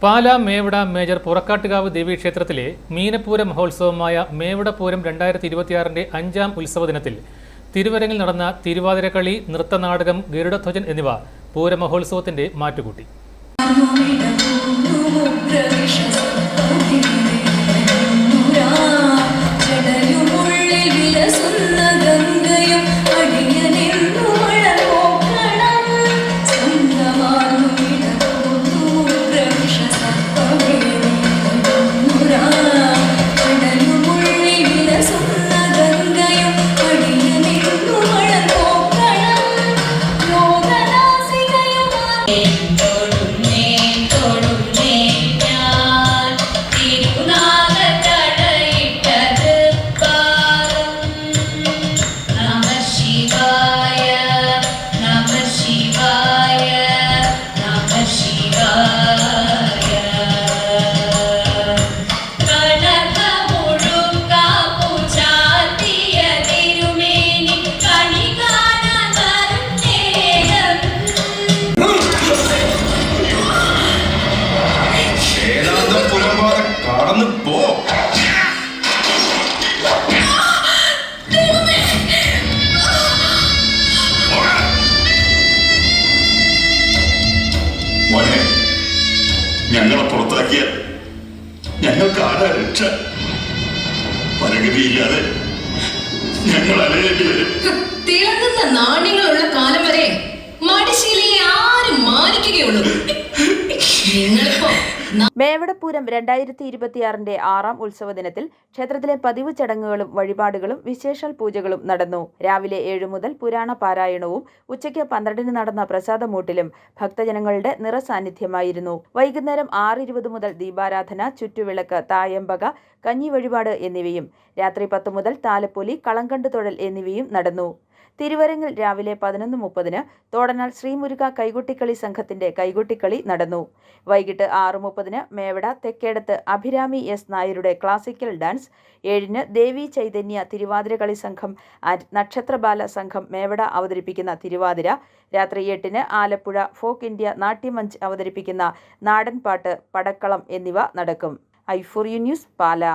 Pala Mevada major പുറക്കാട്ടുകാവ് ദേവീക്ഷേത്രത്തിലെ മീനപ്പൂര മഹോത്സവമായ മേവടപൂരം 2026 5ാം ഉത്സവദിനത്തിൽ തിരുവരങ്ങിൽ നടന്ന തിരുവാതിരക്കളി, നൃത്തനാടകം, ഗരുഡധ്വജൻ എന്നിവ പൂരമഹോത്സവത്തിന്റെ മാറ്റുകൂട്ടി. ഞങ്ങളെ പുറത്താക്കിയ ഞങ്ങൾക്ക് ആരാ രക്ഷ? പരഗതിയില്ലാതെ ഞങ്ങൾ അലയേണ്ടി വരും. തിളങ്ങുന്ന നാണ്യങ്ങളുള്ള കാലം വരെ മടിശീലയെ ആരും മാനിക്കുകയുള്ളൂ. മേവടപൂരം 2026 6ാം ഉത്സവദിനത്തിൽ ക്ഷേത്രത്തിലെ പതിവ് ചടങ്ങുകളും വഴിപാടുകളും വിശേഷാൽ പൂജകളും നടന്നു. രാവിലെ 7 മുതൽ പുരാണ പാരായണവും ഉച്ചയ്ക്ക് 12 നടന്ന പ്രസാദമൂട്ടിലും ഭക്തജനങ്ങളുടെ നിറസാന്നിധ്യമായിരുന്നു. വൈകുന്നേരം 6:20 മുതൽ ദീപാരാധന, ചുറ്റുവിളക്ക്, തായമ്പക, കഞ്ഞി വഴിപാട് എന്നിവയും രാത്രി 10 മുതൽ താലപ്പൊലി, കളങ്കണ്ട് തൊഴൽ എന്നിവയും നടന്നു. തിരുവരങ്ങിൽ രാവിലെ 11:30 തോടനാൽ ശ്രീമുരുക കൈകൊട്ടിക്കളി സംഘത്തിന്റെ കൈകൊട്ടിക്കളി നടന്നു. വൈകിട്ട് 6:30 മേവട തെക്കേടത്ത് അഭിരാമി എസ് നായരുടെ ക്ലാസിക്കൽ ഡാൻസ്, 7 ദേവി ചൈതന്യ തിരുവാതിരകളി സംഘം ആൻഡ് നക്ഷത്രബാല സംഘം മേവട അവതരിപ്പിക്കുന്ന തിരുവാതിര, രാത്രി 8 ആലപ്പുഴ ഫോക്ക് ഇന്ത്യ നാട്യമഞ്ച് അവതരിപ്പിക്കുന്ന നാടൻപാട്ട്, പടക്കളം എന്നിവ നടക്കും. i4u news, Pala.